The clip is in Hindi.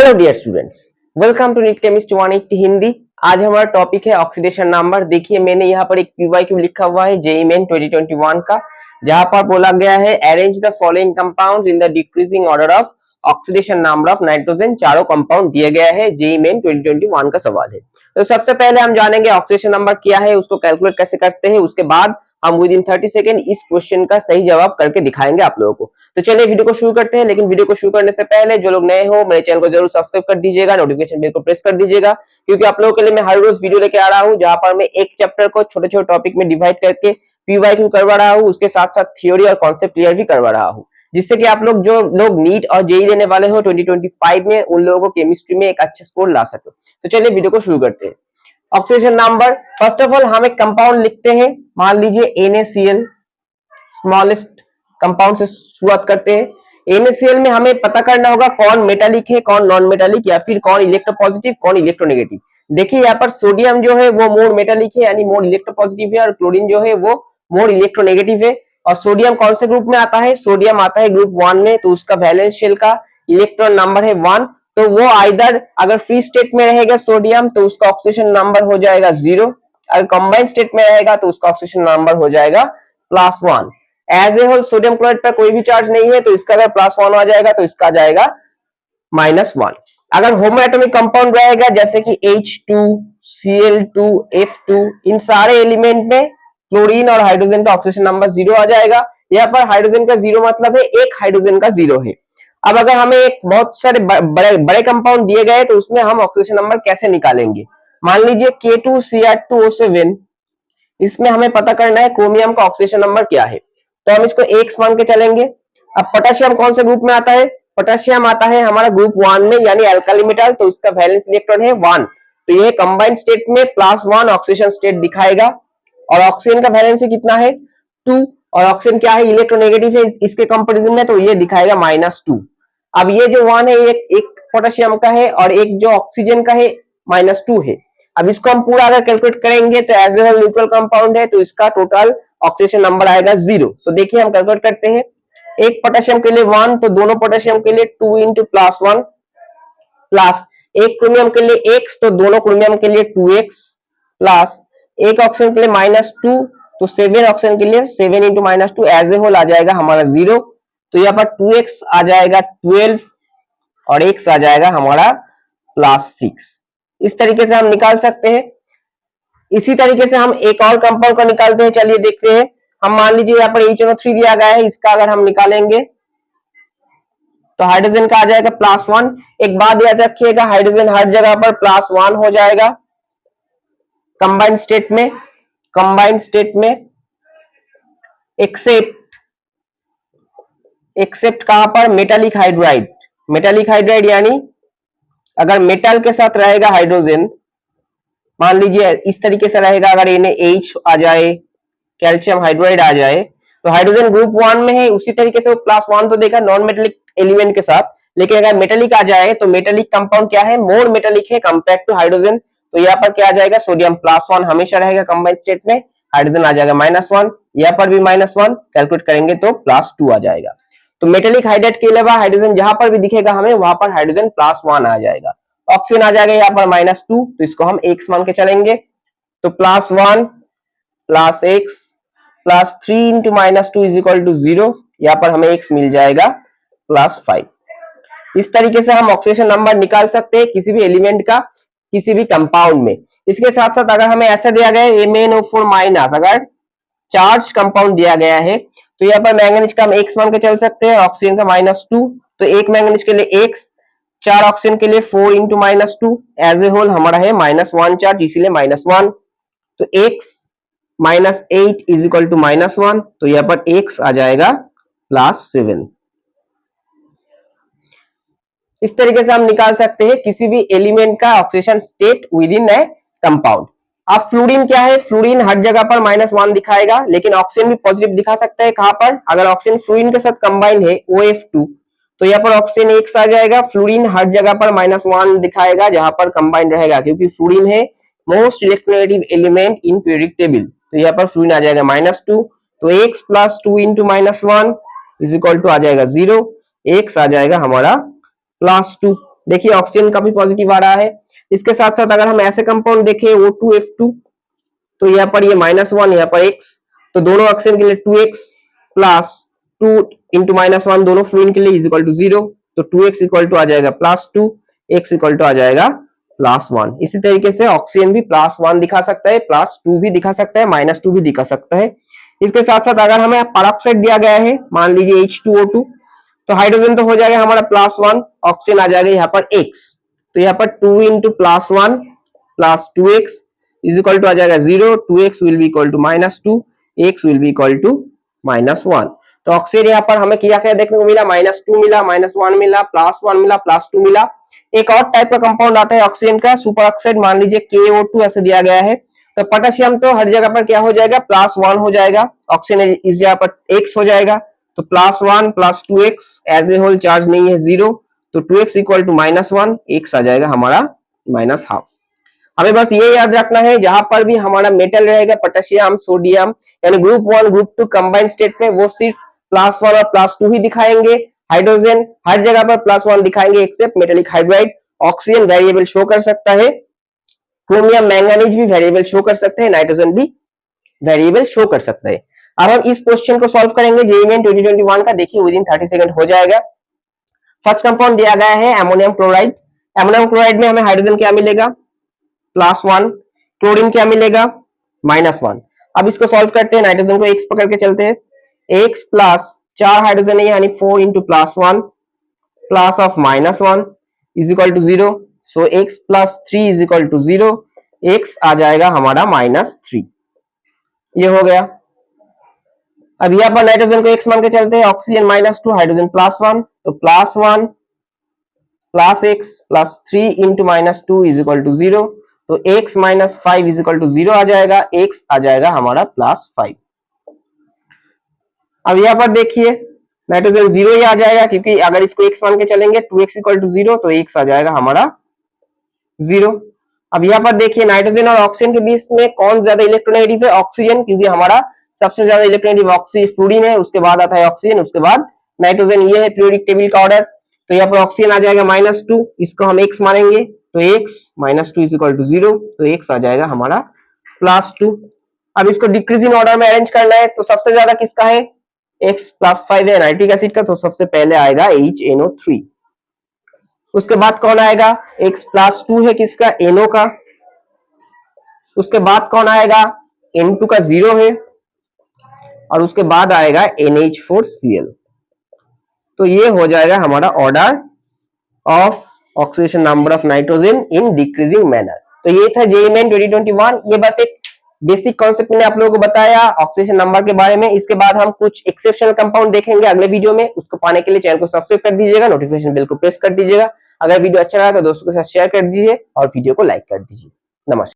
Hello dear students, welcome to NEET chemist 180 Hindi. आज हमारा टॉपिक है ऑक्सीडेशन नंबर। देखिए मैंने यहाँ पर एक पीवाईक्यू लिखा हुआ है जेईई मेन 2021 का, जहां पर बोला गया है arrange the following compounds in the decreasing order of oxidation number of nitrogen. चारों कंपाउंड दिया गया है, जेईई मेन 2021 का सवाल है। तो सबसे पहले हम जानेंगे ऑक्सीडेशन नंबर क्या है, उसको कैलकुलेट कैसे करते हैं। उसके बाद हम विद इन 30 सेकंड इस क्वेश्चन का सही जवाब करके दिखाएंगे आप लोगों को। तो चलिए वीडियो को शुरू करते हैं। लेकिन वीडियो को शुरू करने से पहले जो लोग नए हो मेरे चैनल को जरूर सब्सक्राइब कर दीजिएगा, नोटिफिकेशन बेल को प्रेस कर दीजिएगा, क्योंकि आप लोगों के लिए मैं हर रोज वीडियो लेके आ रहा हूं, जहां पर मैं एक चैप्टर को छोटे छोटे टॉपिक में डिवाइड करके पीवाईक्यू करवा रहा हूं, उसके साथ साथ थ्योरी और कॉन्सेप्ट क्लियर भी करवा रहा हूं, जिससे कि आप लोग जो लोग नीट और जेईई देने वाले हो 2025 में, उन लोगों को केमिस्ट्री में एक अच्छा स्कोर ला सको। तो चलिए वीडियो को शुरू करते हैं। Oxidation number, first of all हम एक कंपाउंड लिखते हैं, मान लीजिए NaCl, स्मॉलेस्ट कंपाउंड से शुरुआत करते हैं। NaCl में हमें पता करना होगा कौन मेटालिक है, कौन नॉन मेटालिक, या फिर कौन इलेक्ट्रोपॉजिटिव, कौन इलेक्ट्रोनेगेटिव। देखिए यहाँ पर सोडियम जो है वो मोड मेटालिक है, यानी मोड इलेक्ट्रोपॉजिटिव है, और क्लोरीन जो है वो मोड इलेक्ट्रोनेगेटिव है। और सोडियम कौन से ग्रुप में आता है? सोडियम आता है ग्रुप 1 में, तो उसका वैलेंस शेल का इलेक्ट्रॉन नंबर है 1। तो वो आइदर अगर फ्री स्टेट में रहेगा सोडियम तो उसका ऑक्सीडेशन नंबर हो जाएगा 0, अगर कंबाइंड स्टेट में रहेगा तो उसका ऑक्सीडेशन नंबर हो जाएगा +1। As a whole sodium chloride पर कोई भी चार्ज नहीं है, तो इसका अगर +1 आ जाएगा तो इसका जाएगा -1। अगर होमो एटॉमिक कंपाउंड रहेगा जैसे कि H2, Cl2, F2, इन सारे एलिमेंट में क्लोरीन और हाइड्रोजन का ऑक्सीडेशन नंबर 0 आ जाएगा। यहाँ पर हाइड्रोजन का 0 मतलब है एक हाइड्रोजन का 0 है। अब अगर हमें एक बहुत सारे बड़े कंपाउंड दिए गए तो उसमें हम ऑक्सीडेशन नंबर कैसे निकालेंगे? मान लीजिए K2Cr2O7, इसमें हमें पता करना है क्रोमियम का ऑक्सीडेशन नंबर क्या है, तो हम इसको X मान के चलेंगे। अब पोटेशियम कौन से ग्रुप में आता है? पोटेशियम आता है हमारा ग्रुप 1 में, यानी अल्काली मेटल, तो इसका वैलेंस इलेक्ट्रॉन है 1, तो ये कंबाइंड स्टेट में +1 ऑक्सीडेशन स्टेट दिखाएगा। और ऑक्सीजन का वैलेंस कितना है? 2, और ऑक्सीजन क्या है? इलेक्ट्रोनेगेटिव है इसके कंपैरिजन में, तो ये दिखाएगा -2। अब ये जो 1 है एक पोटेशियम का है, और एक जो ऑक्सीजन का है -2 है। अब इसको हम पूरा अगर कैलकुलेट करेंगे तो as a whole neutral compound है, तो इसका टोटल ऑक्सीडेशन नंबर आएगा 0। तो देखिए हम कैलकुलेट करते हैं। एक पोटेशियम के लिए 1, तो दोनों पोटेशियम के लिए 2 × +1, प्लस एक क्रोमियम के लिए X, तो दोनों क्रोमियम के लिए 2X, प्लस एक ऑक्सीजन के लिए -2, तो 7 ऑक्सीजन के लिए 7 × -2, एज ए होल आ जाएगा हमारा 0। तो यहाँ पर 2X आ जाएगा 12, और X आ जाएगा हमारा +6। इस तरीके से हम निकाल सकते हैं। इसी तरीके से हम एक और कंपाउंड का निकालते हैं, चलिए देखते हैं। हम मान लीजिए यहाँ पर HNO3 दिया गया है, इसका अगर हम निकालेंगे तो हाइड्रोजन का आ जाएगा +1। एक बात याद रखिएगा, हाइड्रोजन हर जगह पर +1 हो जाएगा कंबाइंड स्टेट में, एक्सेप्ट कहां पर? Metallic hydride. मेटालिक हाइड्राइड यानी अगर मेटल के साथ रहेगा हाइड्रोजन, मान लीजिए इस तरीके से रहेगा, अगर NaH आ जाए, कैल्शियम हाइड्राइड आ जाए, तो हाइड्रोजन ग्रुप 1 में है, उसी तरीके से वो +1 तो देगा नॉन मेटेलिक एलिमेंट के साथ। लेकिन अगर मेटेलिक आ जाए तो मेटेलिक कंपाउंड क्या है? मोर मेटेलिक है कंपेयर टू हाइड्रोजन। तो यहाँ पर क्या आ जाएगा? सोडियम +1 हमेशा रहेगा कंबाइंड स्टेट में, हाइड्रोजन आ जाएगा -1, यहाँ पर भी -1, कैलकुलेट करेंगे तो +2 आ जाएगा। तो मेटेलिक हाइड्राइड के अलावा हाइड्रोजन जहां पर भी दिखेगा हमें, वहां पर हाइड्रोजन +1 आ जाएगा। ऑक्सीजन आ जाएगा यहाँ पर -2, तो इसको हम X मान के चलेंगे, तो +1 + X + 3 × -2 = 0, यहाँ पर हमें X मिल जाएगा +5। इस तरीके से हम ऑक्सीडेशन नंबर निकाल सकते हैं किसी भी एलिमेंट का, किसी भी कंपाउंड में। इसके साथ साथ अगर हमें ऐसा दिया गया है MnO4-, अगर चार्ज कंपाउंड दिया गया है, तो यहाँ पर मैंगनीज का हम X मान के चल सकते हैं, ऑक्सीजन का -2, तो एक मैंगनीज के लिए X, 4 ऑक्सीजन के लिए 4 × -2, एज ए होल हमारा है -1 चार्ज, इसीलिए -1, तो X -8 = -1, तो यहाँ पर X आ जाएगा +7। इस तरीके से हम निकाल सकते हैं किसी भी एलिमेंट का oxidation state with in A compound. अब फ्लोरीन क्या है? फ्लोरीन हर जगह पर -1 दिखाएगा, लेकिन ऑक्सीजन भी पॉजिटिव दिखा सकता है। कहां पर? अगर ऑक्सीजन फ्लोरीन के साथ कंबाइंड है OF2, तो यहाँ पर ऑक्सीजन X आ जाएगा। फ्लोरीन हर जगह पर -1 दिखाएगा जहां पर कंबाइंड रहेगा, क्योंकि फ्लोरीन है most electronegative element in periodic table, तो यहाँ पर फ्लोरीन आ जाएगा -2, तो X + 2 × -1 = आ जाएगा 0, X आ जाएगा हमारा +2। देखिए ऑक्सीजन का भी पॉजिटिव आ रहा है। इसके साथ साथ अगर हम ऐसे कंपाउंड देखें O2F2, तो यहाँ पर ये -1, यहाँ पर x, तो दोनों ऑक्सीजन के लिए 2x प्लस 2 इंटू -1 दोनों फ्लोरीन के लिए इज इक्वल टू 0, तो 2x इक्वल टू आ जाएगा +2, x इक्वल टू आ जाएगा +1। इसी तरीके से ऑक्सीजन भी +1 दिखा सकता है, +2 भी दिखा सकता है, -2 भी दिखा सकता है। इसके साथ साथ अगर हमें पेरोक्साइड दिया गया है, मान लीजिए H2O2, तो हाइड्रोजन तो हो जाएगा हमारा +1, ऑक्सीजन आ जाएगा यहाँ पर x, तो यहाँ पर 2 into +1 plus 2x is equal to आ जाएगा 0, 2x will be equal to -2, x will be equal to -1। तो ऑक्सीजन यहाँ पर हमें क्या क्या देखने को मिला, -2 मिला, -1 मिला, +1 मिला, +2 मिला। एक और टाइप का कंपाउंड आता है ऑक्सीजन का, सुपर ऑक्साइड, मान लीजिए KO2 ऐसे दिया गया है, तो पोटेशियम तो हर जगह पर क्या हो जाएगा, +1 हो जाएगा, ऑक्सीजन इस जगह पर x हो जाएगा, तो +1 plus 2x as a whole charge नहीं है 0, तो 2x इक्वल टू -1, x आ जाएगा हमारा -12। हमें बस ये याद रखना है, जहां पर भी हमारा मेटल रहेगा, पोटेशियम, सोडियम, यानी ग्रुप 1 ग्रुप 2 कंबाइंड स्टेट में वो सिर्फ +1 और +2 ही दिखाएंगे। हाइड्रोजन हर जगह पर +1 दिखाएंगे except metallic hydride. Oxygen variable show कर सकता है, क्रोमियम मैंगनीज भी वेरिएबल शो कर सकते हैं, नाइट्रोजन भी वेरिएबल शो कर सकता है। अब हम इस क्वेश्चन को सॉल्व करेंगे जेईई मेन 2021 का, देखिए विद इन 30 सेकंड हो जाएगा। फर्स्ट कंपाउंड दिया गया है अमोनियम क्लोराइड। अमोनियम क्लोराइड में हमें हाइड्रोजन क्या मिलेगा, +1, क्लोरीन क्या मिलेगा, -1। अब इसको सॉल्व करते हैं, नाइट्रोजन को x पकड़ के चलते हैं, x प्लस 4 हाइड्रोजन है यानी 4 into +1 plus of -1 is equal to 0, so x plus 3 is equal to 0, x आ जाएगा हमारा -3। ये हो गया। अब यहाँ पर नाइट्रोजन को x मान के चलते हैं, ऑक्सीजन -2, हाइड्रोजन +1, तो +1 plus x plus 3 into -2 is equal to 0, तो x minus 5 is equal to 0 आ जाएगा, x आ जाएगा हमारा +5। अब यहाँ पर देखिए नाइट्रोजन 0 ही आ जाएगा, क्योंकि अगर इसको x मान के चलेंगे 2x इक्वल टू 0, तो x आ जाएगा हमारा 0। अब यहाँ पर देखिए नाइट्रोजन और ऑक्सीजन के बीच में कौन ज्यादा इलेक्ट्रोनेगेटिव है, ऑक्सीजन, क्योंकि हमारा सबसे ज्यादा इलेक्ट्रोनेगेटिव ऑक्सीजन फ्लोरीन है, उसके बाद आता है ऑक्सीजन, उसके बाद नाइट्रोजन। ये है पीरियोडिक टेबल का ऑर्डर। तो यहाँ पर ऑक्सीजन आ जाएगा -2, इसको हम x मानेंगे, तो x -2 इज इक्वल टू 0, तो x आ जाएगा हमारा +2। अब इसको डिक्रीजिंग ऑर्डर में अरेंज करना है, तो सबसे ज्यादा किसका है, x +5 है नाइट्रिक एसिड का, तो सबसे पहले आएगा HNO3। उसके बाद कौन आएगा, x +2 है किसका, NO का। उसके बाद कौन आएगा, N2 का 0 है, और उसके बाद आएगा NH4Cl। तो ये हो जाएगा हमारा order of oxidation number of nitrogen in decreasing manner. तो ये था जेईई मेन 2021। ये बस एक बेसिक कॉन्सेप्ट मैंने आप लोगों को बताया ऑक्सीडेशन नंबर के बारे में। इसके बाद हम कुछ एक्सेप्शनल कंपाउंड देखेंगे अगले वीडियो में। उसको पाने के लिए चैनल को सब्सक्राइब कर दीजिएगा, नोटिफिकेशन बेल को प्रेस कर दीजिएगा। अगर वीडियो अच्छा लगा तो दोस्तों के साथ शेयर कर दीजिए और वीडियो को लाइक कर दीजिए। नमस्कार।